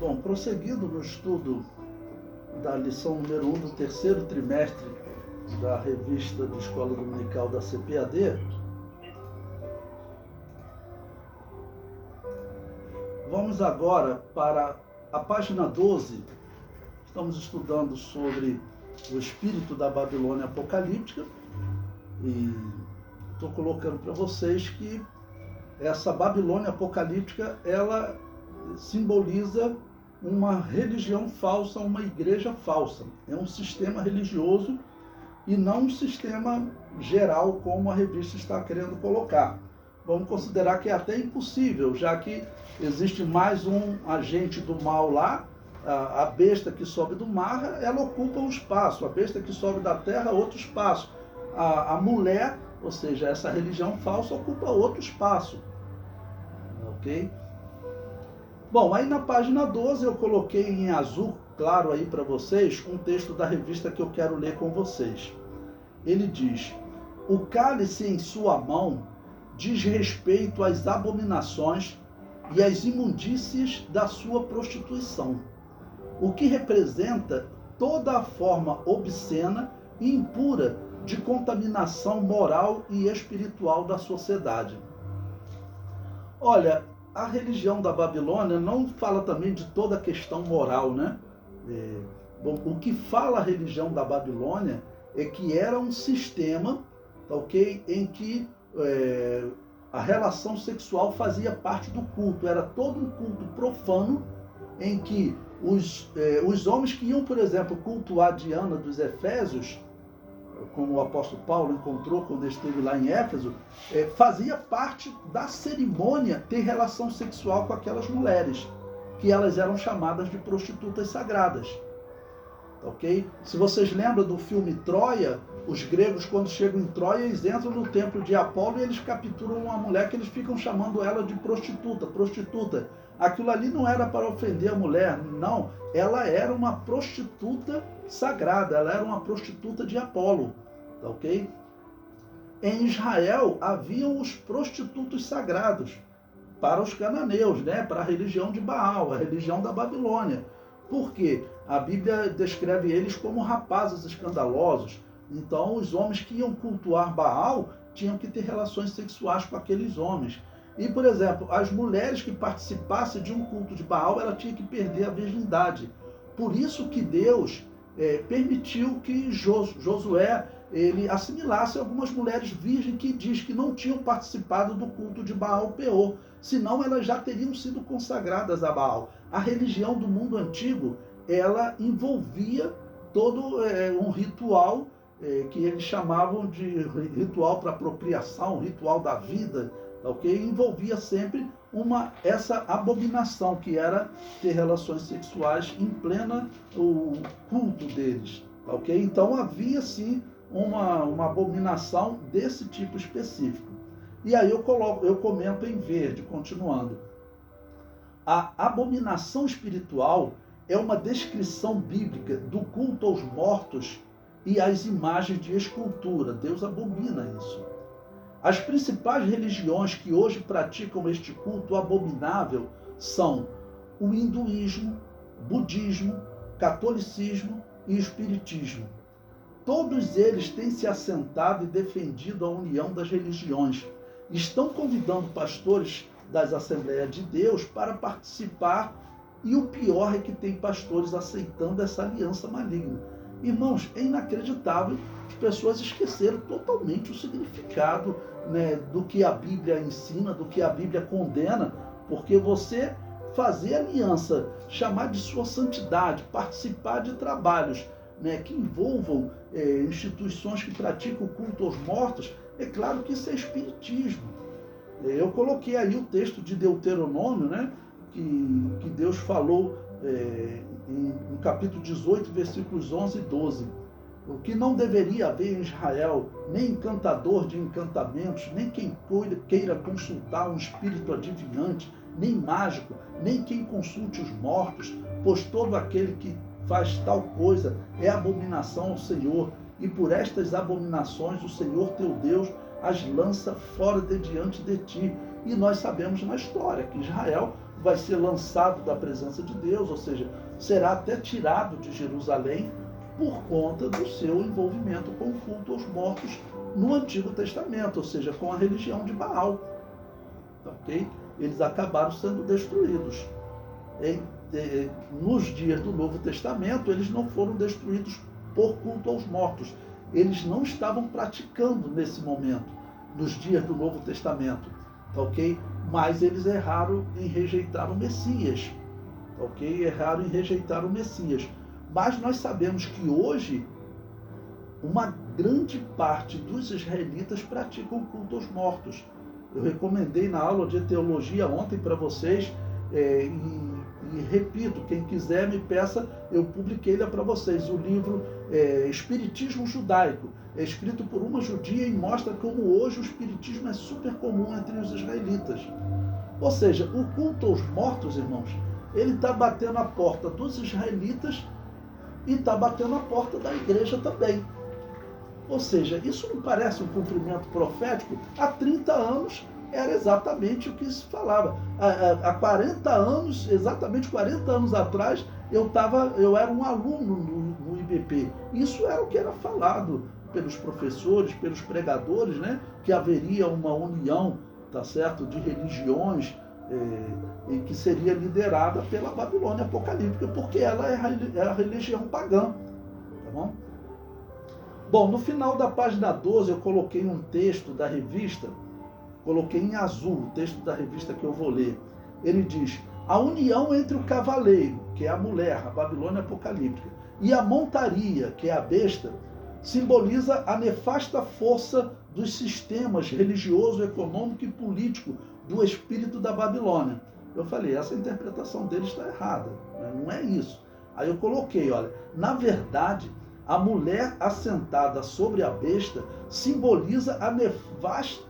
Bom, prosseguindo no estudo da lição número 1 do terceiro trimestre da revista de Escola Dominical da CPAD, vamos agora para a página 12. Estamos estudando sobre o espírito da Babilônia apocalíptica e estou colocando para vocês que essa Babilônia apocalíptica, ela simboliza uma religião falsa, uma igreja falsa. É um sistema religioso e não um sistema geral como a revista está querendo colocar. Vamos considerar que é até impossível, já que existe mais um agente do mal lá. A besta que sobe do mar, ela ocupa um espaço. A besta que sobe da terra, outro espaço. A mulher, ou seja, essa religião falsa, ocupa outro espaço. Ok? Bom, aí na página 12 eu coloquei em azul, claro aí para vocês, um texto da revista que eu quero ler com vocês. Ele diz: o cálice em sua mão diz respeito às abominações e às imundícies da sua prostituição, o que representa toda a forma obscena e impura de contaminação moral e espiritual da sociedade. Olha, a religião da Babilônia não fala também de toda a questão moral, né? Bom, o que fala a religião da Babilônia é que era um sistema, ok, em que a relação sexual fazia parte do culto. Era todo um culto profano em que os homens que iam, por exemplo, cultuar Diana dos Efésios, como o apóstolo Paulo encontrou quando esteve lá em Éfeso, fazia parte da cerimônia ter relação sexual com aquelas mulheres, que elas eram chamadas de prostitutas sagradas. Ok? Se vocês lembram do filme Troia, os gregos, quando chegam em Troia, eles entram no templo de Apolo e eles capturam uma mulher que eles ficam chamando ela de prostituta, prostituta. Aquilo ali não era para ofender a mulher, não. Ela era uma prostituta sagrada, ela era uma prostituta de Apolo, ok? Em Israel haviam os prostitutos sagrados para os cananeus, né? Para a religião de Baal, a religião da Babilônia. Por quê? A Bíblia descreve eles como rapazes escandalosos. Então, os homens que iam cultuar Baal tinham que ter relações sexuais com aqueles homens. E, por exemplo, as mulheres que participassem de um culto de Baal, ela tinha que perder a virgindade. Por isso que Deus permitiu que Josué ele assimilasse algumas mulheres virgens que diz que não tinham participado do culto de Baal-Peor, senão elas já teriam sido consagradas a Baal. A religião do mundo antigo, ela envolvia todo um ritual que eles chamavam de ritual para apropriação, ritual da vida, ok? Envolvia sempre essa abominação, que era ter relações sexuais em plena o culto deles, ok? Então havia sim uma abominação desse tipo específico. E aí eu comento em verde, continuando. A abominação espiritual é uma descrição bíblica do culto aos mortos e às imagens de escultura. Deus abomina isso. As principais religiões que hoje praticam este culto abominável são o hinduísmo, budismo, catolicismo e espiritismo. Todos eles têm se assentado e defendido a união das religiões. Estão convidando pastores das Assembleias de Deus para participar, e o pior é que tem pastores aceitando essa aliança maligna. Irmãos, é inacreditável que as pessoas esqueceram totalmente o significado, né, do que a Bíblia ensina, do que a Bíblia condena, porque você fazer aliança, chamar de sua santidade, participar de trabalhos, né, que envolvam instituições que praticam o culto aos mortos, é claro que isso é espiritismo. Eu coloquei aí o texto de Deuteronômio, né, que Deus falou no capítulo 18, versículos 11 e 12. O que não deveria haver em Israel, nem encantador de encantamentos, nem quem queira consultar um espírito adivinhante, nem mágico, nem quem consulte os mortos, pois todo aquele que faz tal coisa é abominação ao Senhor, e por estas abominações o Senhor teu Deus as lança fora de diante de ti. E nós sabemos na história que Israel vai ser lançado da presença de Deus, ou seja, será até tirado de Jerusalém por conta do seu envolvimento com o culto aos mortos no Antigo Testamento, ou seja, com a religião de Baal. Ok? Eles acabaram sendo destruídos. Nos dias do Novo Testamento, eles não foram destruídos por culto aos mortos. Eles não estavam praticando nesse momento, nos dias do Novo Testamento. Ok? Mas eles erraram em rejeitar o Messias. Ok? Erraram em rejeitar o Messias. Mas nós sabemos que hoje uma grande parte dos israelitas praticam o culto aos mortos. Eu recomendei na aula de teologia ontem para vocês, e repito, quem quiser me peça, eu publiquei ele para vocês, o livro Espiritismo Judaico. É escrito por uma judia e mostra como hoje o espiritismo é super comum entre os israelitas. Ou seja, o culto aos mortos, irmãos, ele está batendo a porta dos israelitas e está batendo a porta da igreja também. Ou seja, isso não parece um cumprimento profético? Há 30 anos era exatamente o que se falava. Há 40 anos, exatamente 40 anos atrás, eu era um aluno no IBP. Isso era o que era falado pelos professores, pelos pregadores, né? Que haveria uma união, tá certo, de religiões, e que seria liderada pela Babilônia apocalíptica, porque ela é a religião pagã. Tá bom? Bom, no final da página 12 eu coloquei um texto da revista, coloquei em azul o texto da revista que eu vou ler. Ele diz: a união entre o cavaleiro, que é a mulher, a Babilônia apocalíptica, e a montaria, que é a besta, simboliza a nefasta força dos sistemas religioso, econômico e político do espírito da Babilônia. Eu falei, essa interpretação dele está errada, não é isso. Aí eu coloquei, olha, na verdade, a mulher assentada sobre a besta simboliza a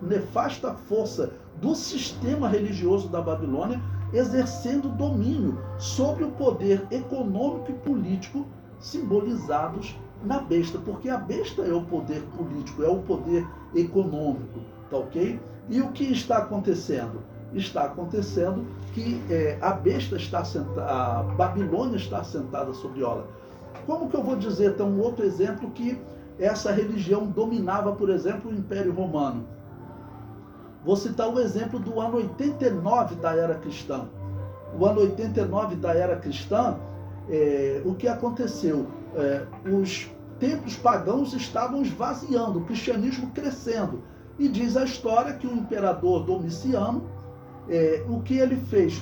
nefasta força do sistema religioso da Babilônia, exercendo domínio sobre o poder econômico e político simbolizados na besta, porque a besta é o poder político, é o poder econômico, tá ok? E o que está acontecendo? Está acontecendo que a besta está assentada, a Babilônia está assentada sobre ela. Como que eu vou dizer, tem um outro exemplo que essa religião dominava, por exemplo, o Império Romano. Vou citar o exemplo do ano 89 da era cristã. O ano 89 da era cristã, o que aconteceu? Os templos pagãos estavam esvaziando, o cristianismo crescendo. E diz a história que o imperador Domiciano, o que ele fez?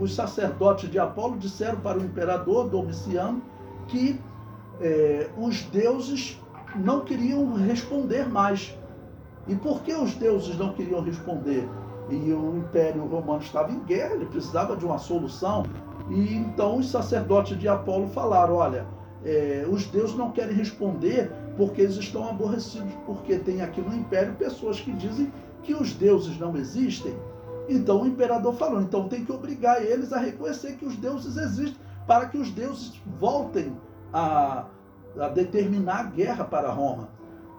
Os sacerdotes de Apolo disseram para o imperador Domiciano que os deuses não queriam responder mais. E por que os deuses não queriam responder? E o Império Romano estava em guerra, ele precisava de uma solução. E então os sacerdotes de Apolo falaram, olha, os deuses não querem responder porque eles estão aborrecidos, porque tem aqui no Império pessoas que dizem que os deuses não existem. Então o imperador falou, então tem que obrigar eles a reconhecer que os deuses existem, para que os deuses voltem a determinar a guerra para Roma.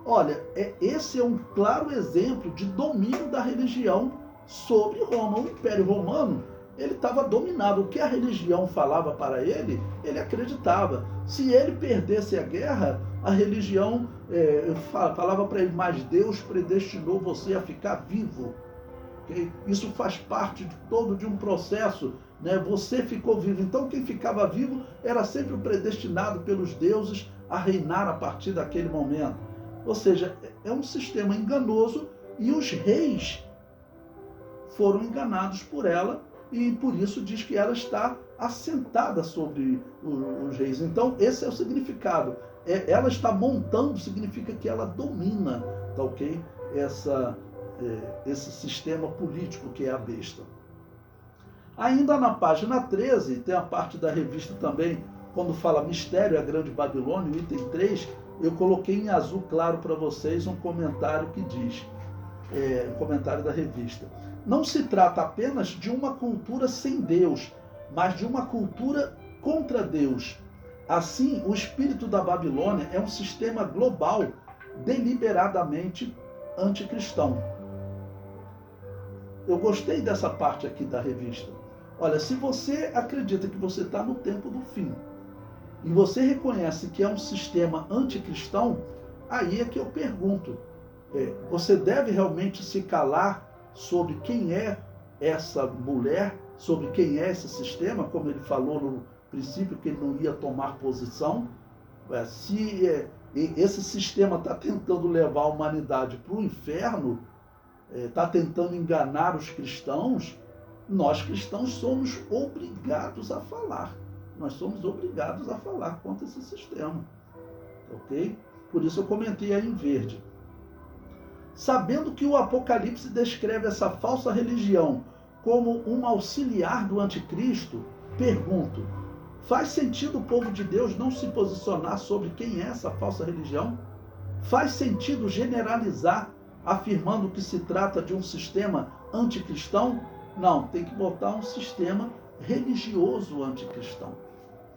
Olha, esse é um claro exemplo de domínio da religião sobre Roma. O Império Romano, ele estava dominado. O que a religião falava para ele, ele acreditava. Se ele perdesse a guerra, a religião falava para ele, mas Deus predestinou você a ficar vivo. Okay? Isso faz parte de um processo, né? Você ficou vivo. Então quem ficava vivo era sempre o predestinado pelos deuses a reinar a partir daquele momento. Ou seja, é um sistema enganoso e os reis foram enganados por ela e por isso diz que ela está assentada sobre os reis. Então esse é o significado. Ela está montando significa que ela domina, tá ok? Esse sistema político que é a besta. Ainda na página 13, tem a parte da revista também, quando fala Mistério, a Grande Babilônia, o item 3, eu coloquei em azul claro para vocês um comentário que diz, um comentário da revista. Não se trata apenas de uma cultura sem Deus, mas de uma cultura contra Deus. Assim, o espírito da Babilônia é um sistema global deliberadamente anticristão. Eu gostei dessa parte aqui da revista, Olha, se você acredita que você está no tempo do fim e você reconhece que é um sistema anticristão, aí é que eu pergunto, você deve realmente se calar sobre quem é essa mulher, sobre quem é esse sistema, como ele falou no princípio que ele não ia tomar posição? Se esse sistema está tentando levar a humanidade para o inferno, está tentando enganar os cristãos, nós cristãos somos obrigados a falar. Nós somos obrigados a falar contra esse sistema. Ok? Por isso eu comentei aí em verde. Sabendo que o Apocalipse descreve essa falsa religião como um auxiliar do anticristo, pergunto, faz sentido o povo de Deus não se posicionar sobre quem é essa falsa religião? Faz sentido generalizar, afirmando que se trata de um sistema anticristão? Não, tem que botar um sistema religioso anticristão.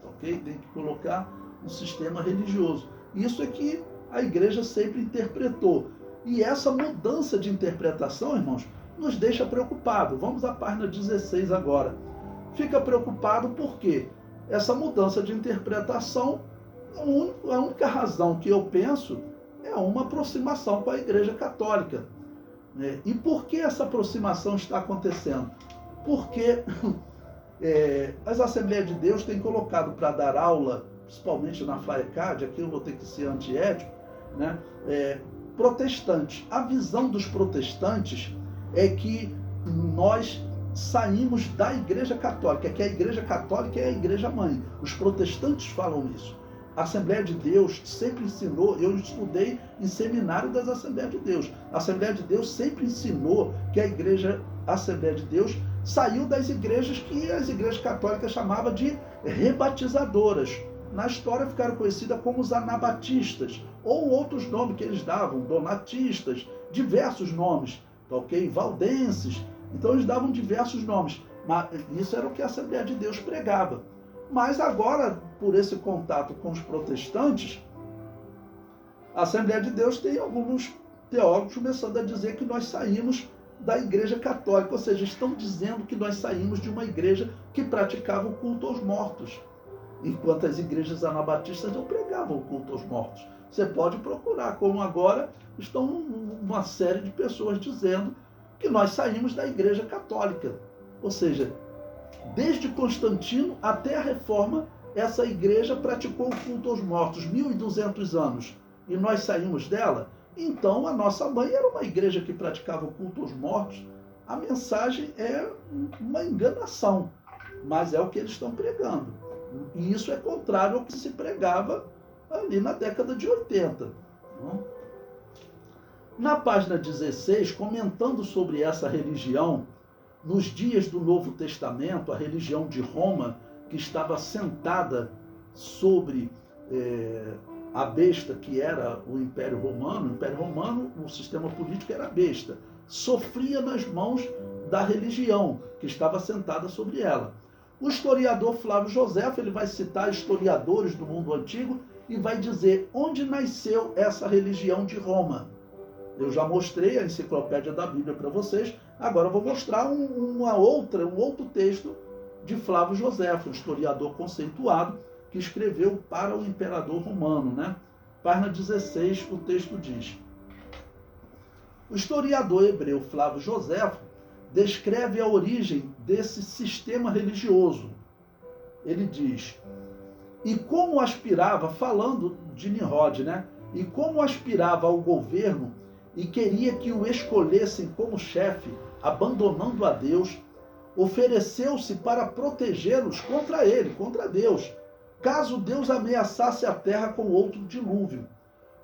Ok? Tem que colocar um sistema religioso. Isso é que a igreja sempre interpretou. E essa mudança de interpretação, irmãos, nos deixa preocupados. Vamos à página 16 agora. Fica preocupado porque essa mudança de interpretação, a única razão que eu penso é uma aproximação com a Igreja Católica. E por que essa aproximação está acontecendo? Porque as Assembleias de Deus têm colocado para dar aula, principalmente na FAECAD, aqui eu vou ter que ser antiético, né? Protestantes. A visão dos protestantes é que nós saímos da Igreja Católica, que a Igreja Católica é a Igreja Mãe. Os protestantes falam isso. A Assembleia de Deus sempre ensinou, eu estudei em seminário das Assembleias de Deus. A Assembleia de Deus sempre ensinou que a Assembleia de Deus saiu das igrejas que as igrejas católicas chamavam de rebatizadoras. Na história ficaram conhecidas como os anabatistas, ou outros nomes que eles davam, donatistas, diversos nomes, ok? Valdenses. Então eles davam diversos nomes. Mas isso era o que a Assembleia de Deus pregava. Mas agora, por esse contato com os protestantes, a Assembleia de Deus tem alguns teólogos começando a dizer que nós saímos da Igreja Católica, ou seja, estão dizendo que nós saímos de uma igreja que praticava o culto aos mortos, enquanto as igrejas anabatistas não pregavam o culto aos mortos. Você pode procurar, como agora estão uma série de pessoas dizendo que nós saímos da Igreja Católica, ou seja, desde Constantino até a Reforma, essa igreja praticou o culto aos mortos 1.200 anos e nós saímos dela. Então a nossa mãe era uma igreja que praticava o culto aos mortos. A mensagem é uma enganação, mas é o que eles estão pregando. E isso é contrário ao que se pregava ali na década de 80. Na página 16, comentando sobre essa religião, nos dias do Novo Testamento, a religião de Roma, que estava sentada sobre a besta que era o Império Romano, o sistema político era a besta, sofria nas mãos da religião que estava sentada sobre ela. O historiador Flávio Joséfo, ele vai citar historiadores do mundo antigo e vai dizer onde nasceu essa religião de Roma. Eu já mostrei a enciclopédia da Bíblia para vocês, agora eu vou mostrar um outro texto de Flávio Joséfo, um historiador conceituado, que escreveu para o imperador romano, né? Página 16, o texto diz: o historiador hebreu Flávio Joséfo descreve a origem desse sistema religioso. Ele diz, e como aspirava, falando de Nimrod, né? E como aspirava ao governo e queria que o escolhessem como chefe, abandonando a Deus, ofereceu-se para protegê-los contra ele, contra Deus, caso Deus ameaçasse a terra com outro dilúvio,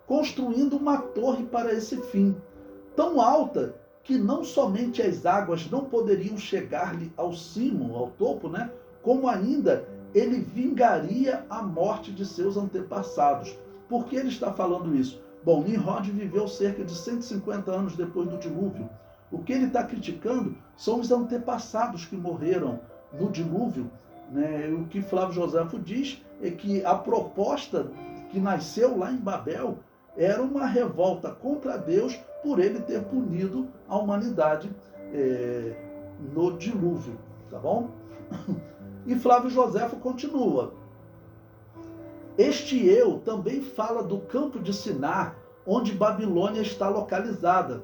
construindo uma torre para esse fim, tão alta que não somente as águas não poderiam chegar-lhe ao cimo, ao topo, né? Como ainda ele vingaria a morte de seus antepassados. Por que ele está falando isso? Bom, Nimrod viveu cerca de 150 anos depois do dilúvio. O que ele está criticando são os antepassados que morreram no dilúvio. Né? O que Flávio Joséfo diz é que a proposta que nasceu lá em Babel era uma revolta contra Deus por ele ter punido a humanidade no dilúvio. Tá bom? E Flávio Joséfo continua. Este eu também fala do campo de Sinar, onde Babilônia está localizada.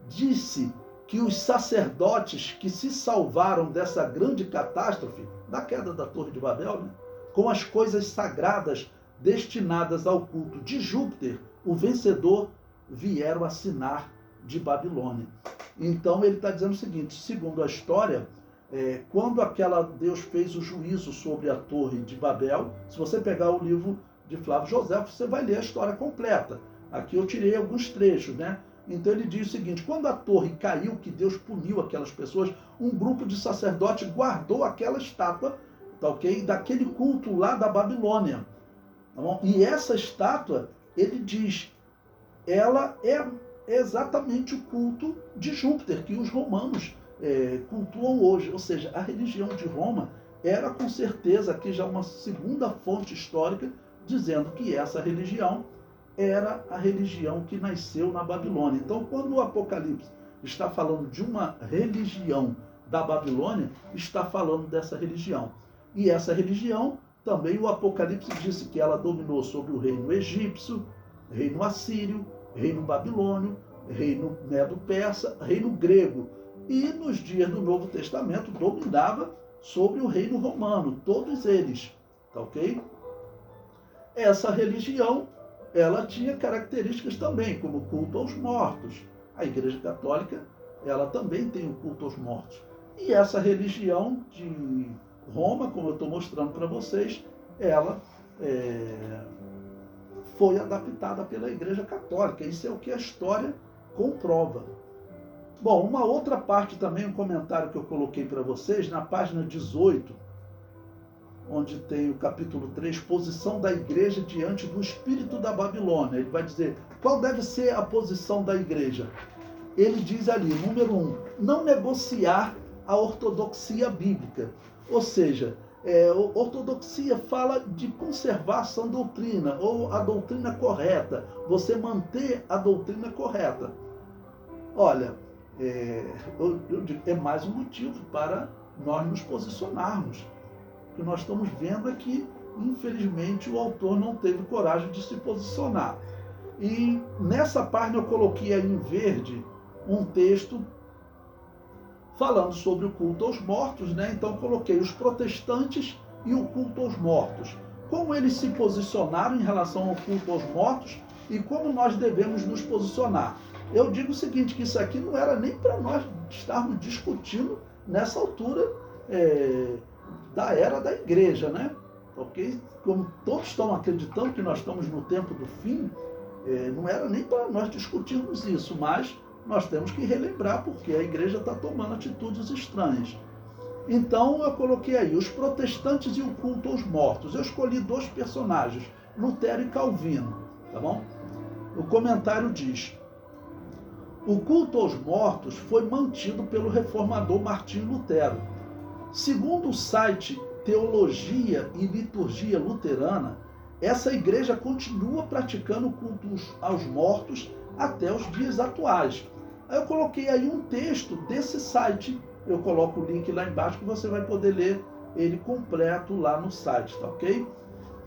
Disse que os sacerdotes que se salvaram dessa grande catástrofe, da queda da Torre de Babel, né, com as coisas sagradas destinadas ao culto de Júpiter, o vencedor, vieram a Sinar de Babilônia. Então ele está dizendo o seguinte, segundo a história, quando Deus fez o juízo sobre a Torre de Babel, se você pegar o livro de Flávio Joséfo, você vai ler a história completa. Aqui eu tirei alguns trechos, né? Então ele diz o seguinte, quando a torre caiu, que Deus puniu aquelas pessoas, um grupo de sacerdotes guardou aquela estátua, tá ok? Daquele culto lá da Babilônia. Tá bom? E essa estátua, ele diz, ela é exatamente o culto de Júpiter, que os romanos cultuam hoje. Ou seja, a religião de Roma era com certeza, aqui já uma segunda fonte histórica, dizendo que essa religião era a religião que nasceu na Babilônia. Então, quando o Apocalipse está falando de uma religião da Babilônia, está falando dessa religião. E essa religião, também o Apocalipse disse que ela dominou sobre o reino egípcio, reino assírio, reino babilônio, reino medo-persa, reino grego. E nos dias do Novo Testamento dominava sobre o reino romano, todos eles. Tá ok? Essa religião, ela tinha características também, como o culto aos mortos. A Igreja Católica, ela também tem o culto aos mortos. E essa religião de Roma, como eu estou mostrando para vocês, ela foi adaptada pela Igreja Católica. Isso é o que a história comprova. Bom, uma outra parte também, um comentário que eu coloquei para vocês, na página 18, onde tem o capítulo 3, posição da igreja diante do espírito da Babilônia. Ele vai dizer, qual deve ser a posição da igreja? Ele diz ali, número 1, não negociar a ortodoxia bíblica. Ou seja, ortodoxia fala de conservar a sã doutrina, ou a doutrina correta, você manter a doutrina correta. Olha, eu digo, é mais um motivo para nós nos posicionarmos. O que nós estamos vendo é que, infelizmente, o autor não teve coragem de se posicionar. E nessa página eu coloquei aí em verde um texto falando sobre o culto aos mortos, né? Então coloquei os protestantes e o culto aos mortos. Como eles se posicionaram em relação ao culto aos mortos e como nós devemos nos posicionar. Eu digo o seguinte, que isso aqui não era nem para nós estarmos discutindo nessa altura da era da igreja, né? Ok? Como todos estão acreditando que nós estamos no tempo do fim, não era nem para nós discutirmos isso, mas nós temos que relembrar, porque a igreja está tomando atitudes estranhas. Então eu coloquei aí os protestantes e o culto aos mortos. Eu escolhi dois personagens, Lutero e Calvino, tá bom? O comentário diz: o culto aos mortos foi mantido pelo reformador Martinho Lutero. Segundo o site Teologia e Liturgia Luterana, essa igreja continua praticando cultos aos mortos até os dias atuais. Aí eu coloquei aí um texto desse site, eu coloco o link lá embaixo que você vai poder ler ele completo lá no site, tá ok?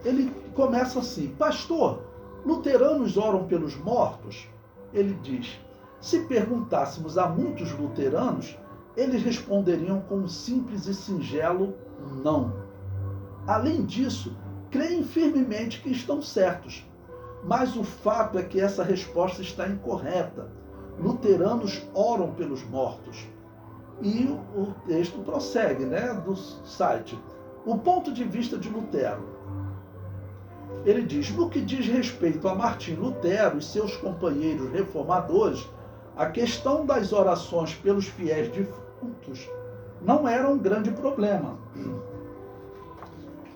Ele começa assim: pastor, luteranos oram pelos mortos? Ele diz: se perguntássemos a muitos luteranos, eles responderiam com um simples e singelo não. Além disso, creem firmemente que estão certos. Mas o fato é que essa resposta está incorreta. Luteranos oram pelos mortos. E o texto prossegue, né, do site. O ponto de vista de Lutero. Ele diz: no que diz respeito a Martim Lutero e seus companheiros reformadores, a questão das orações pelos fiéis defuntos não era um grande problema.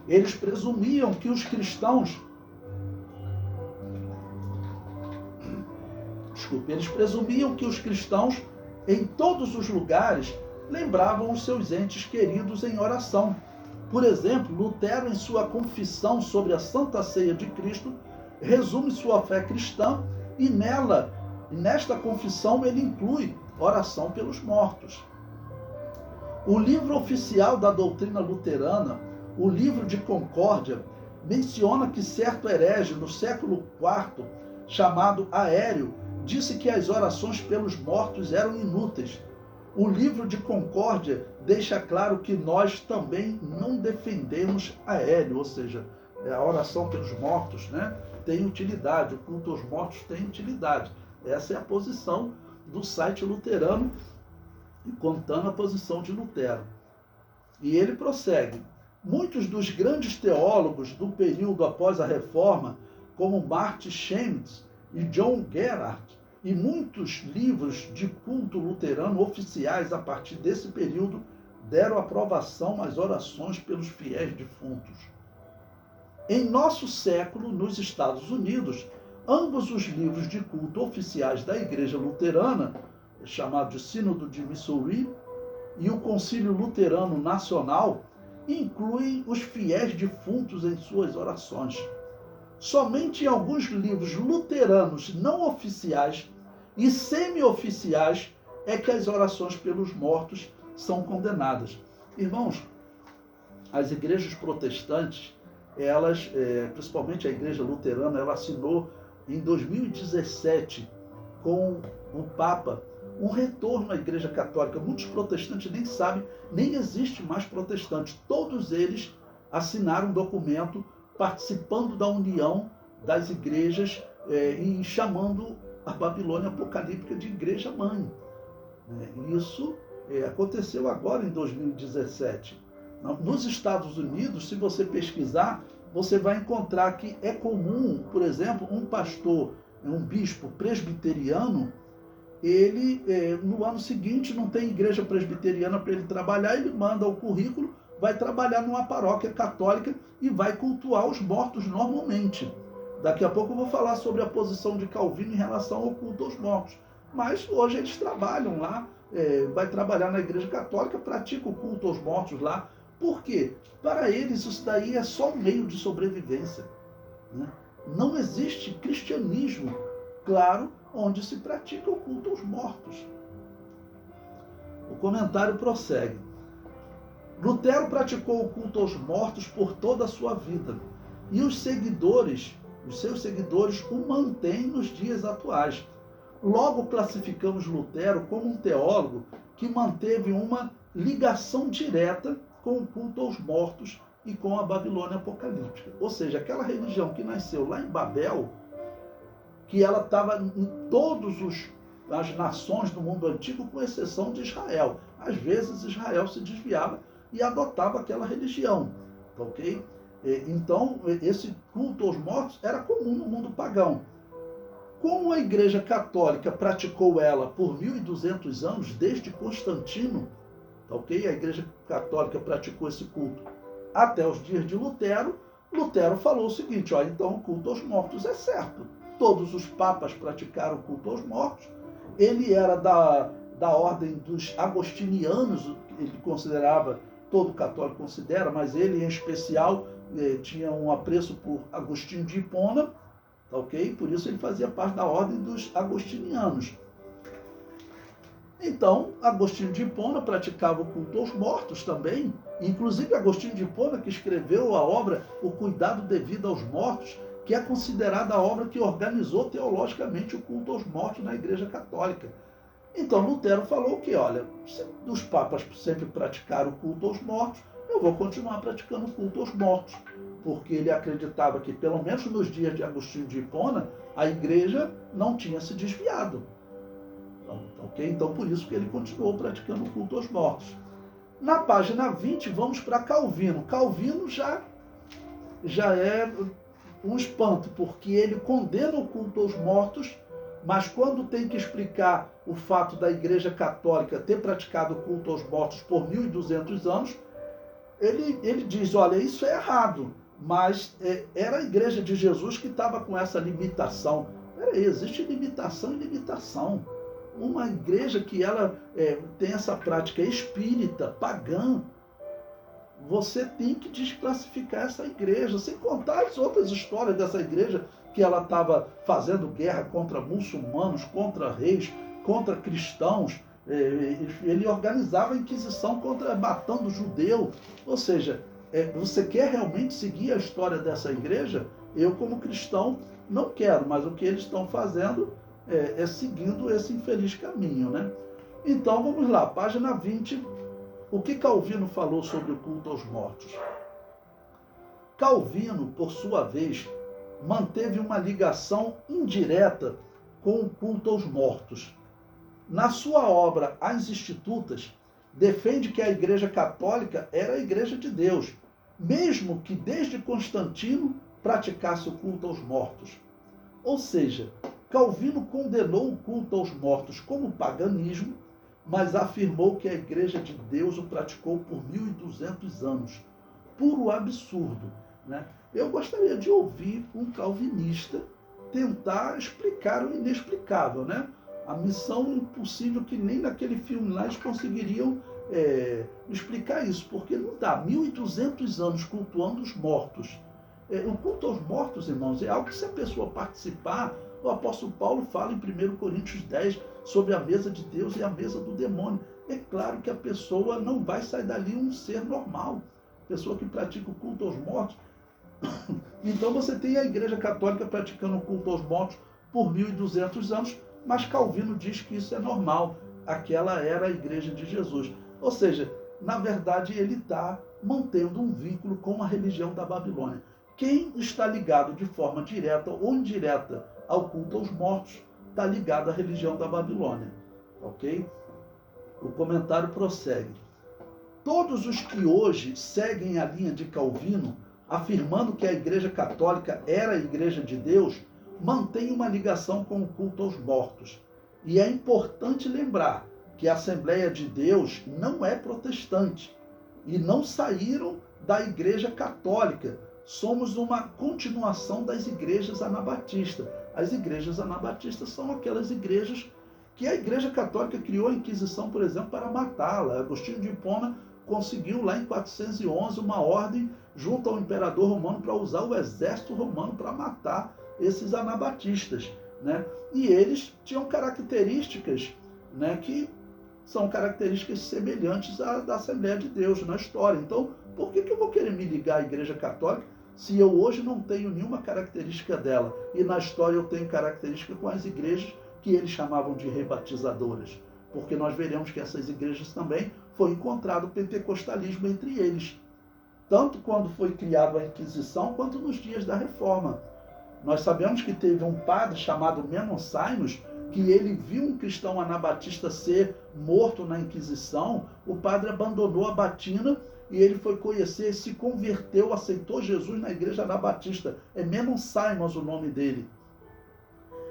Eles presumiam que os cristãos em todos os lugares lembravam os seus entes queridos em oração. Por exemplo, Lutero, em sua confissão sobre a Santa Ceia de Cristo, resume sua fé cristã e nesta confissão ele inclui oração pelos mortos. O livro oficial da doutrina luterana, o livro de Concórdia, menciona que certo herege no século IV, chamado Aéreo, disse que as orações pelos mortos eram inúteis. O livro de Concórdia deixa claro que nós também não defendemos Aéreo, ou seja, a oração pelos mortos, né, tem utilidade, o culto aos mortos tem utilidade. Essa é a posição do site luterano, contando a posição de Lutero. E ele prossegue. Muitos dos grandes teólogos do período após a Reforma, como Martin Schmitz e John Gerhard, e muitos livros de culto luterano oficiais a partir desse período, deram aprovação às orações pelos fiéis defuntos. Em nosso século, nos Estados Unidos, ambos os livros de culto oficiais da Igreja Luterana, chamado de Sínodo de Missouri, e o Concílio Luterano Nacional, incluem os fiéis defuntos em suas orações. Somente em alguns livros luteranos não oficiais e semi-oficiais é que as orações pelos mortos são condenadas. Irmãos, as igrejas protestantes, elas, principalmente a igreja luterana, ela assinou em 2017 com o Papa um retorno à igreja católica. Muitos protestantes nem sabem, nem existe mais protestantes. Todos eles assinaram um documento participando da união das igrejas e chamando a Babilônia apocalíptica de igreja mãe. Isso aconteceu agora em 2017. Nos Estados Unidos, se você pesquisar, você vai encontrar que é comum, por exemplo, um pastor, um bispo presbiteriano, ele, no ano seguinte, não tem igreja presbiteriana para ele trabalhar, ele manda o currículo, vai trabalhar numa paróquia católica e vai cultuar os mortos normalmente. Daqui a pouco eu vou falar sobre a posição de Calvino em relação ao culto aos mortos. Mas hoje eles trabalham lá, vai trabalhar na igreja católica, pratica o culto aos mortos lá. Por quê? Para eles isso daí é só um meio de sobrevivência, né? Não existe cristianismo, claro, onde se pratica o culto aos mortos. O comentário prossegue. Lutero praticou o culto aos mortos por toda a sua vida, e os seus seguidores o mantêm nos dias atuais. Logo classificamos Lutero como um teólogo que manteve uma ligação direta com o culto aos mortos e com a Babilônia apocalíptica. Ou seja, aquela religião que nasceu lá em Babel, que ela estava em todas as nações do mundo antigo, com exceção de Israel. Às vezes Israel se desviava e adotava aquela religião, ok? Então, esse culto aos mortos era comum no mundo pagão. Como a Igreja Católica praticou ela por 1.200 anos, desde Constantino, ok? A Igreja Católica praticou esse culto até os dias de Lutero. Lutero falou o seguinte, então o culto aos mortos é certo. Todos os papas praticaram o culto aos mortos. Ele era da ordem dos agostinianos, ele considerava, todo católico considera, mas ele em especial tinha um apreço por Agostinho de Hipona, ok? Por isso ele fazia parte da ordem dos agostinianos. Então, Agostinho de Hipona praticava o culto aos mortos também. Inclusive Agostinho de Hipona, que escreveu a obra O Cuidado Devido aos Mortos, que é considerada a obra que organizou teologicamente o culto aos mortos na Igreja Católica. Então Lutero falou que, olha, se os papas sempre praticaram o culto aos mortos, eu vou continuar praticando o culto aos mortos, porque ele acreditava que, pelo menos nos dias de Agostinho de Hipona, a Igreja não tinha se desviado. Okay? Então, por isso que ele continuou praticando o culto aos mortos. Na página 20, vamos para Calvino. Calvino já é um espanto, porque ele condena o culto aos mortos, mas quando tem que explicar o fato da Igreja Católica ter praticado o culto aos mortos por 1.200 anos, ele diz, olha, isso é errado, mas era a Igreja de Jesus que estava com essa limitação. Peraí, existe limitação e limitação. Uma igreja que ela tem essa prática espírita, pagã, você tem que desclassificar essa igreja, sem contar as outras histórias dessa igreja, que ela estava fazendo guerra contra muçulmanos, contra reis, contra cristãos, Ele organizava a Inquisição matando judeu. Ou seja, você quer realmente seguir a história dessa igreja? Eu, como cristão, não quero, mas o que eles estão fazendo é seguindo esse infeliz caminho, né? Então, vamos lá, página 20. O que Calvino falou sobre o culto aos mortos? Calvino, por sua vez, manteve uma ligação indireta com o culto aos mortos. Na sua obra As Institutas, defende que a Igreja Católica era a Igreja de Deus, mesmo que desde Constantino praticasse o culto aos mortos. Ou seja, Calvino condenou o culto aos mortos como paganismo, mas afirmou que a Igreja de Deus o praticou por 1200 anos. Puro absurdo, né? Eu gostaria de ouvir um calvinista tentar explicar o inexplicável, né? A missão impossível que nem naquele filme lá eles conseguiriam explicar isso, porque não dá 1200 anos cultuando os mortos. O culto aos mortos, irmãos, é algo que se a pessoa participar, o apóstolo Paulo fala em 1 Coríntios 10 sobre a mesa de Deus e a mesa do demônio. É claro que a pessoa não vai sair dali um ser normal. Pessoa que pratica o culto aos mortos. Então você tem a Igreja Católica praticando o culto aos mortos por 1200 anos, mas Calvino diz que isso é normal. Aquela era a Igreja de Jesus. Ou seja, na verdade ele está mantendo um vínculo com a religião da Babilônia. Quem está ligado de forma direta ou indireta ao culto aos mortos está ligado à religião da Babilônia. Ok? O comentário prossegue. Todos os que hoje seguem a linha de Calvino, afirmando que a Igreja Católica era a Igreja de Deus, mantêm uma ligação com o culto aos mortos. E é importante lembrar que a Assembleia de Deus não é protestante e não saíram da Igreja Católica. Somos uma continuação das igrejas anabatistas. As igrejas anabatistas são aquelas igrejas que a Igreja Católica criou a Inquisição, por exemplo, para matá-la. Agostinho de Hipona conseguiu lá em 411 uma ordem junto ao imperador romano para usar o exército romano para matar esses anabatistas, né? E eles tinham características, né, que são características semelhantes à da Assembleia de Deus na história. Então, por que eu vou querer me ligar à Igreja Católica se eu hoje não tenho nenhuma característica dela? E na história eu tenho característica com as igrejas que eles chamavam de rebatizadoras. Porque nós veremos que essas igrejas também foi encontrado o pentecostalismo entre eles. Tanto quando foi criada a Inquisição, quanto nos dias da Reforma. Nós sabemos que teve um padre chamado Menon Simons, que ele viu um cristão anabatista ser morto na Inquisição. O padre abandonou a batina e ele foi conhecer, se converteu, aceitou Jesus na igreja anabatista. É Menon Simons o nome dele.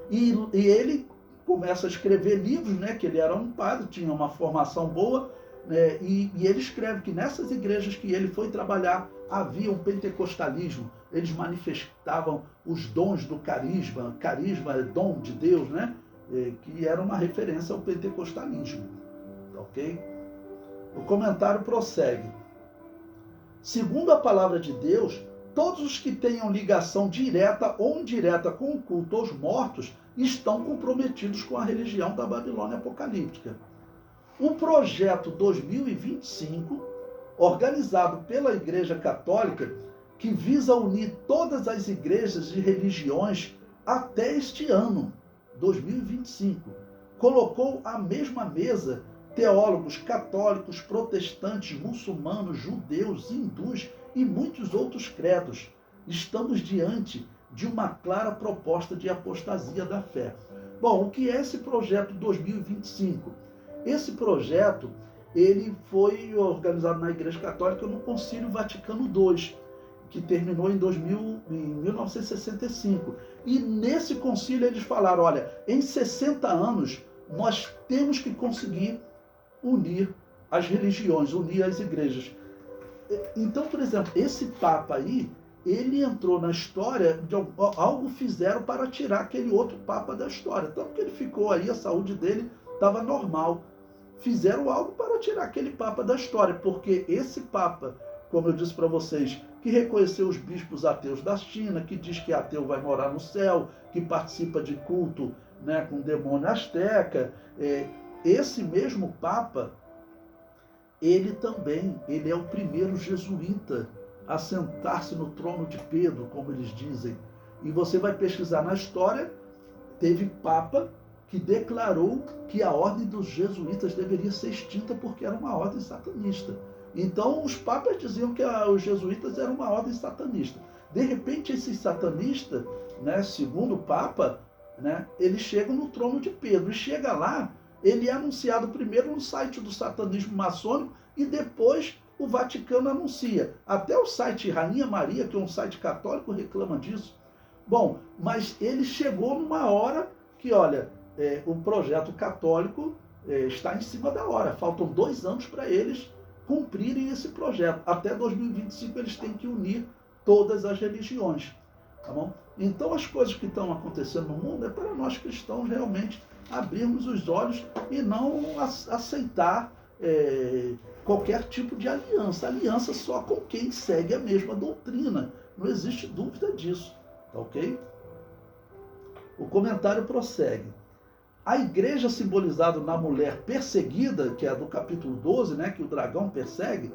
E ele começa a escrever livros, né, que ele era um padre, tinha uma formação boa, né, e ele escreve que nessas igrejas que ele foi trabalhar havia um pentecostalismo. Eles manifestavam os dons do carisma. Carisma é dom de Deus, né? Que era uma referência ao pentecostalismo. Ok? O comentário prossegue. Segundo a palavra de Deus, todos os que tenham ligação direta ou indireta com o culto aos mortos estão comprometidos com a religião da Babilônia apocalíptica. O projeto 2025, organizado pela Igreja Católica, que visa unir todas as igrejas e religiões até este ano, 2025, colocou à mesma mesa teólogos católicos, protestantes, muçulmanos, judeus, hindus e muitos outros credos. Estamos diante de uma clara proposta de apostasia da fé. Bom, o que é esse projeto 2025? Esse projeto ele foi organizado na Igreja Católica no Concílio Vaticano II, que terminou em 1965. E nesse concílio eles falaram, olha, em 60 anos nós temos que conseguir unir as religiões, unir as igrejas. Então, por exemplo, esse Papa aí, ele entrou na história, de algo fizeram para tirar aquele outro Papa da história. Tanto que ele ficou aí, a saúde dele estava normal. Fizeram algo para tirar aquele Papa da história, porque esse Papa, como eu disse para vocês, que reconheceu os bispos ateus da China, que diz que ateu vai morar no céu, que participa de culto, né, com o demônio asteca, esse mesmo Papa, ele é o primeiro jesuíta a sentar-se no trono de Pedro, como eles dizem. E você vai pesquisar na história, teve Papa que declarou que a ordem dos jesuítas deveria ser extinta porque era uma ordem satanista. Então os papas diziam que os jesuítas eram uma ordem satanista. De repente esses satanistas, né, segundo o Papa, né, eles chegam no trono de Pedro. E chega lá, ele é anunciado primeiro no site do satanismo maçônico e depois o Vaticano anuncia. Até o site Rainha Maria, que é um site católico, reclama disso. Bom, mas ele chegou numa hora que, olha, o projeto católico está em cima da hora. Faltam 2 anos para eles cumprirem esse projeto. Até 2025 eles têm que unir todas as religiões. Tá bom? Então as coisas que estão acontecendo no mundo é para nós cristãos realmente abrirmos os olhos e não aceitar qualquer tipo de aliança. Aliança só com quem segue a mesma doutrina. Não existe dúvida disso. Tá ok? O comentário prossegue. A igreja simbolizada na mulher perseguida, que é do capítulo 12, né, que o dragão persegue,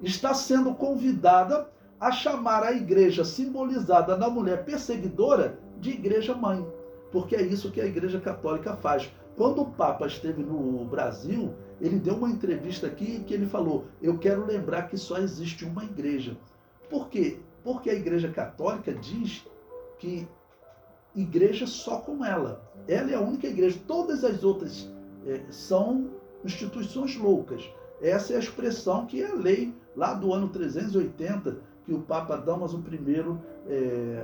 está sendo convidada a chamar a igreja simbolizada na mulher perseguidora de igreja mãe, porque é isso que a igreja católica faz. Quando o Papa esteve no Brasil, ele deu uma entrevista aqui que ele falou: eu quero lembrar que só existe uma igreja. Por quê? Porque a igreja católica diz que igreja só com ela é a única igreja. Todas as outras são instituições loucas. Essa é a expressão que é a lei lá do ano 380 que o Papa Damaso I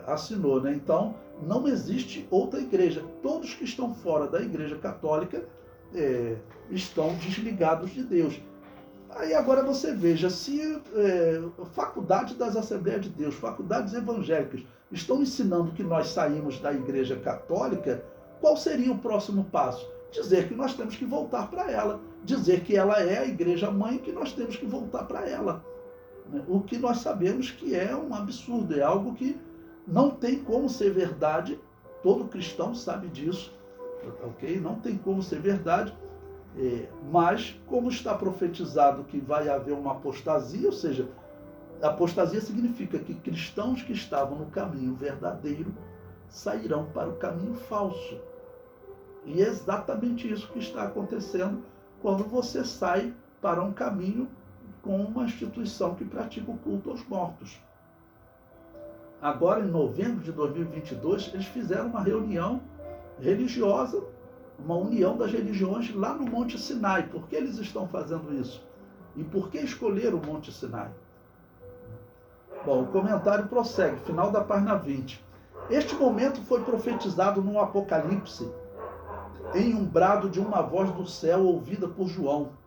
assinou, né? Então, não existe outra igreja. Todos que estão fora da igreja católica estão desligados de Deus. Aí agora você veja, se faculdade das Assembleias de Deus, faculdades evangélicas estão ensinando que nós saímos da igreja católica, qual seria o próximo passo? Dizer que nós temos que voltar para ela. Dizer que ela é a igreja mãe e que nós temos que voltar para ela. O que nós sabemos que é um absurdo, é algo que não tem como ser verdade. Todo cristão sabe disso, ok? Não tem como ser verdade, mas como está profetizado que vai haver uma apostasia, ou seja, apostasia significa que cristãos que estavam no caminho verdadeiro sairão para o caminho falso. E é exatamente isso que está acontecendo quando você sai para um caminho com uma instituição que pratica o culto aos mortos. Agora, em novembro de 2022, eles fizeram uma reunião religiosa, uma união das religiões lá no Monte Sinai. Por que eles estão fazendo isso? E por que escolheram o Monte Sinai? Bom, o comentário prossegue, final da página 20. Este momento foi profetizado no Apocalipse, em um brado de uma voz do céu ouvida por João.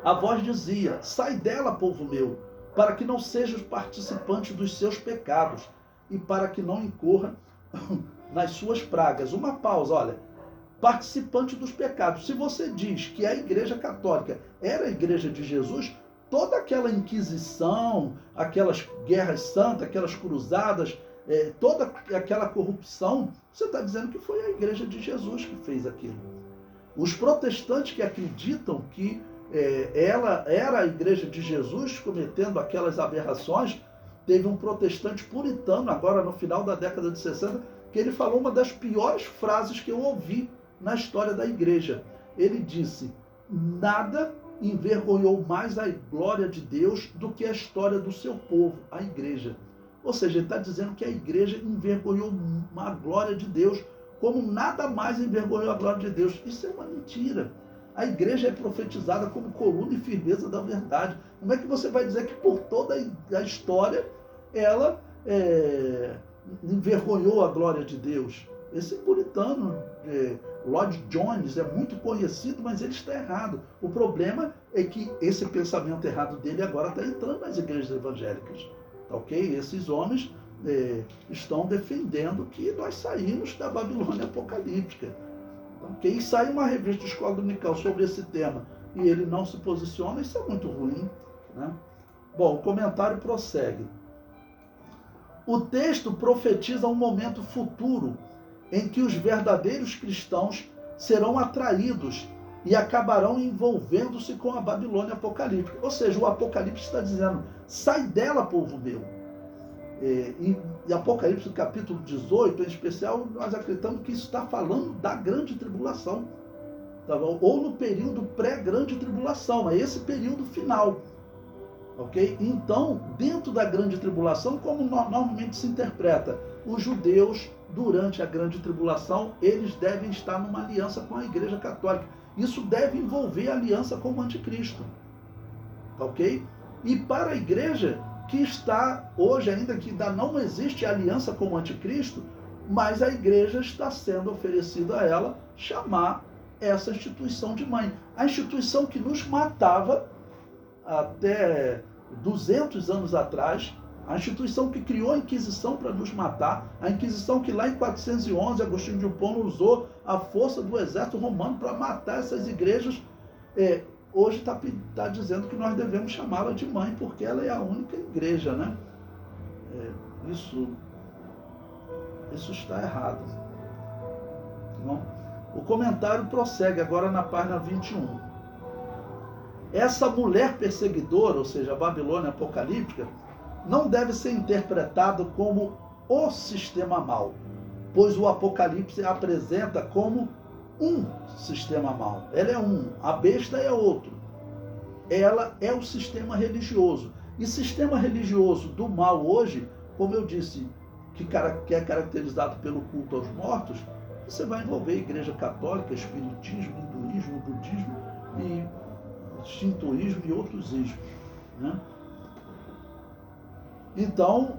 A voz dizia: sai dela, povo meu, para que não sejas participante dos seus pecados e para que não incorra nas suas pragas. Uma pausa, olha. Participante dos pecados. Se você diz que a Igreja Católica era a Igreja de Jesus, toda aquela Inquisição, aquelas guerras santas, aquelas cruzadas, toda aquela corrupção, você está dizendo que foi a Igreja de Jesus que fez aquilo. Os protestantes que acreditam que ela era a Igreja de Jesus cometendo aquelas aberrações, teve um protestante puritano, agora no final da década de 60, que ele falou uma das piores frases que eu ouvi na história da Igreja. Ele disse: nada envergonhou mais a glória de Deus do que a história do seu povo, a Igreja. Ou seja, ele está dizendo que a Igreja envergonhou a glória de Deus como nada mais envergonhou a glória de Deus. Isso é uma mentira. A Igreja é profetizada como coluna e firmeza da verdade. Como é que você vai dizer que por toda a história ela envergonhou a glória de Deus? Esse puritano, Lloyd Jones, é muito conhecido, mas ele está errado. O problema é que esse pensamento errado dele agora está entrando nas igrejas evangélicas. Tá ok? Esses homens estão defendendo que nós saímos da Babilônia apocalíptica. Tá ok? E sai uma revista de escola dominical sobre esse tema e ele não se posiciona, isso é muito ruim, né? Bom, o comentário prossegue. O texto profetiza um momento futuro em que os verdadeiros cristãos serão atraídos e acabarão envolvendo-se com a Babilônia apocalíptica. Ou seja, o Apocalipse está dizendo, sai dela, povo meu. E Apocalipse capítulo 18, em especial, nós acreditamos que isso está falando da grande tribulação, tá bom? Ou no período pré-grande tribulação, é esse período final, ok? Então, dentro da grande tribulação, como normalmente se interpreta, os judeus, durante a grande tribulação, eles devem estar numa aliança com a Igreja Católica. Isso deve envolver aliança com o anticristo, ok? E para a igreja que está hoje, ainda que ainda não existe aliança com o anticristo, mas a igreja está sendo oferecida a ela chamar essa instituição de mãe. A instituição que nos matava até 200 anos atrás, a instituição que criou a Inquisição para nos matar, a Inquisição que lá em 411 Agostinho de Hipona usou a força do exército romano para matar essas igrejas, hoje está dizendo que nós devemos chamá-la de mãe, porque ela é a única igreja, né? Isso está errado. Bom, o comentário prossegue agora na página 21. Essa mulher perseguidora, ou seja, a Babilônia apocalíptica, não deve ser interpretado como o sistema mau, pois o Apocalipse a apresenta como um sistema mau. Ela é um, a besta é outro. Ela é o sistema religioso. E sistema religioso do mal hoje, como eu disse, que é caracterizado pelo culto aos mortos, você vai envolver a Igreja Católica, Espiritismo, Hinduísmo, Budismo e Shintoísmo e outros ismos, né? Então,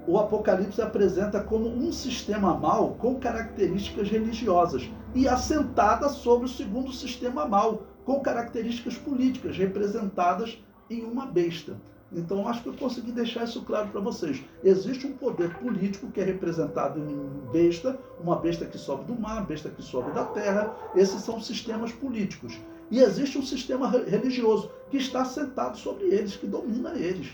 o Apocalipse apresenta como um sistema mau com características religiosas e assentada sobre o segundo sistema mau, com características políticas representadas em uma besta. Então, acho que eu consegui deixar isso claro para vocês. Existe um poder político que é representado em besta, uma besta que sobe do mar, besta que sobe da terra. Esses são sistemas políticos. E existe um sistema religioso que está assentado sobre eles, que domina eles.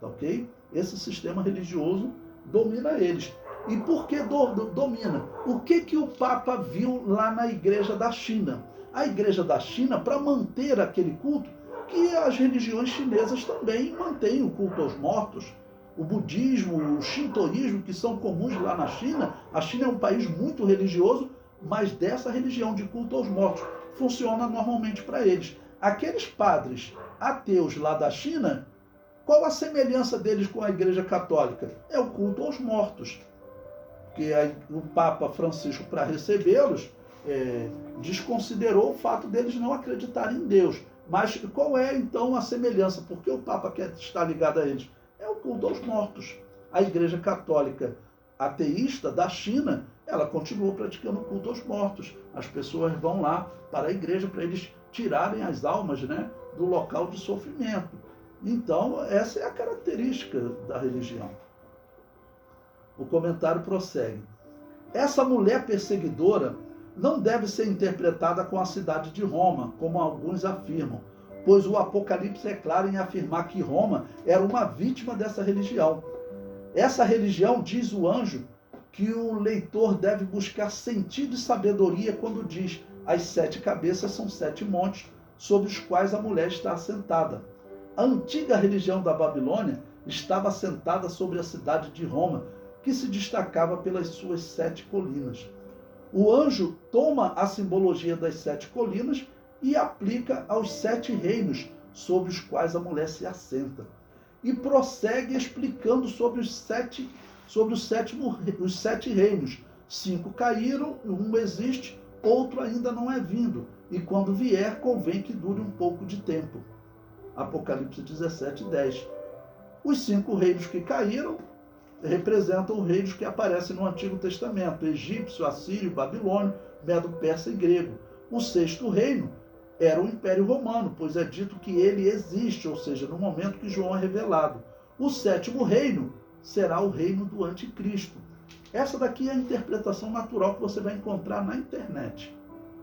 Tá ok? Esse sistema religioso domina eles. E por que domina? O que o Papa viu lá na igreja da China? A igreja da China, para manter aquele culto, que as religiões chinesas também mantêm o culto aos mortos. O budismo, o shintoísmo, que são comuns lá na China. A China é um país muito religioso, mas dessa religião de culto aos mortos funciona normalmente para eles. Aqueles padres ateus lá da China, qual a semelhança deles com a Igreja Católica? É o culto aos mortos. Porque o Papa Francisco, para recebê-los, desconsiderou o fato deles não acreditarem em Deus. Mas qual é, então, a semelhança? Por que o Papa quer estar ligado a eles? É o culto aos mortos. A Igreja Católica ateísta da China, ela continua praticando o culto aos mortos. As pessoas vão lá para a igreja para eles tirarem as almas, né, do local de sofrimento. Então, essa é a característica da religião. O comentário prossegue. Essa mulher perseguidora não deve ser interpretada com a cidade de Roma, como alguns afirmam, pois o Apocalipse é claro em afirmar que Roma era uma vítima dessa religião. Essa religião, diz o anjo, que o leitor deve buscar sentido e sabedoria quando diz: as 7 cabeças são 7 montes sobre os quais a mulher está assentada. A antiga religião da Babilônia estava assentada sobre a cidade de Roma, que se destacava pelas suas 7 colinas. O anjo toma a simbologia das 7 colinas e aplica aos 7 reinos sobre os quais a mulher se assenta. E prossegue explicando sobre os 7 reinos. 5 caíram, 1 existe, outro ainda não é vindo, e quando vier, convém que dure um pouco de tempo. Apocalipse 17:10. Os 5 reinos que caíram representam os reinos que aparecem no Antigo Testamento: egípcio, assírio, babilônio, medo-persa e grego. O 6º reino era o Império Romano, pois é dito que ele existe, ou seja, no momento que João é revelado. O 7º reino será o reino do anticristo. Essa daqui é a interpretação natural que você vai encontrar na internet,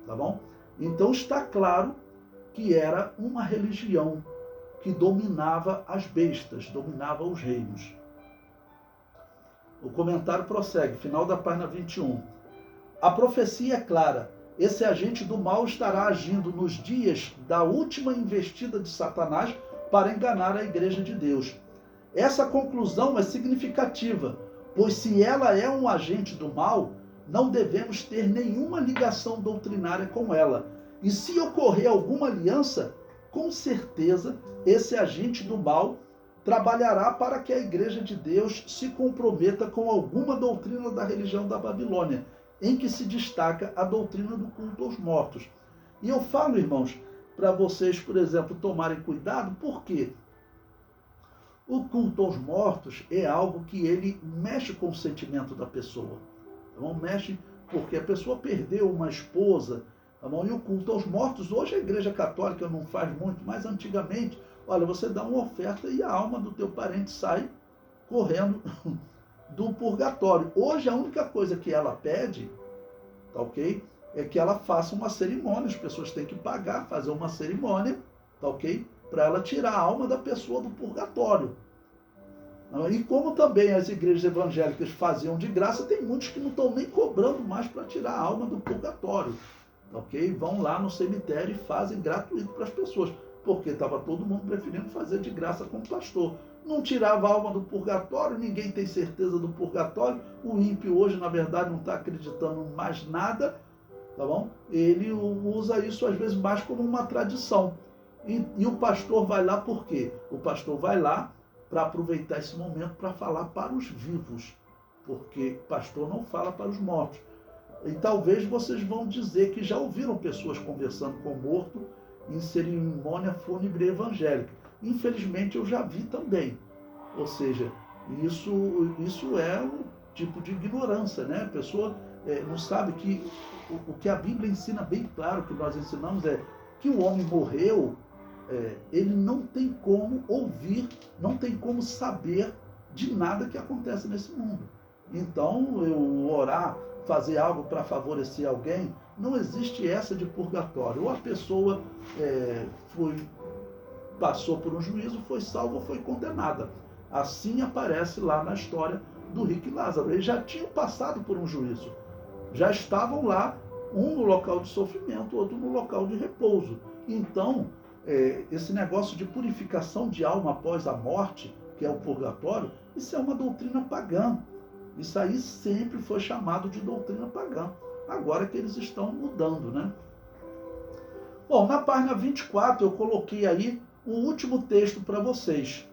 tá bom? Então está claro que era uma religião que dominava as bestas, dominava os reinos. O comentário prossegue, final da página 21. A profecia é clara. esse agente do mal estará agindo nos dias da última investida de Satanás para enganar a igreja de Deus. Essa conclusão é significativa, pois se ela é um agente do mal, não devemos ter nenhuma ligação doutrinária com ela. E se ocorrer alguma aliança, com certeza esse agente do mal trabalhará para que a igreja de Deus se comprometa com alguma doutrina da religião da Babilônia, em que se destaca a doutrina do culto aos mortos. E eu falo, irmãos, para vocês, por exemplo, tomarem cuidado, por quê? O culto aos mortos é algo que ele mexe com o sentimento da pessoa. Então, mexe porque a pessoa perdeu uma esposa. E o culto aos mortos, hoje a igreja católica não faz muito, mas antigamente, olha, você dá uma oferta e a alma do teu parente sai correndo do purgatório. Hoje a única coisa que ela pede, tá ok? É que ela faça uma cerimônia. As pessoas têm que pagar, fazer uma cerimônia, tá ok? Para ela tirar a alma da pessoa do purgatório. E como também as igrejas evangélicas faziam de graça, tem muitos que não estão nem cobrando mais para tirar a alma do purgatório. Ok? Vão lá no cemitério e fazem gratuito para as pessoas, porque estava todo mundo preferindo fazer de graça com o pastor. Não tirava a alma do purgatório, ninguém tem certeza do purgatório. O ímpio hoje, na verdade, não está acreditando mais nada, tá bom? Ele usa isso às vezes mais como uma tradição. E o pastor vai lá por quê? O pastor vai lá para aproveitar esse momento para falar para os vivos, porque o pastor não fala para os mortos. E talvez vocês vão dizer que já ouviram pessoas conversando com o morto em cerimônia fúnebre evangélica. Infelizmente eu já vi também. Ou seja, isso é um tipo de ignorância, né? A pessoa não sabe que o que a Bíblia ensina bem claro, que nós ensinamos é que o homem morreu, ele não tem como ouvir, não tem como saber de nada que acontece nesse mundo. Então, eu orar, fazer algo para favorecer alguém, não existe essa de purgatório. Ou a pessoa passou por um juízo, foi salva ou foi condenada. Assim aparece lá na história do rico e Lázaro. Eles já tinham passado por um juízo. Já estavam lá, um no local de sofrimento, outro no local de repouso. Então, esse negócio de purificação de alma após a morte, que é o purgatório, isso é uma doutrina pagã. Isso aí sempre foi chamado de doutrina pagã. Agora que eles estão mudando, né? Bom, na página 24 eu coloquei aí um último texto para vocês.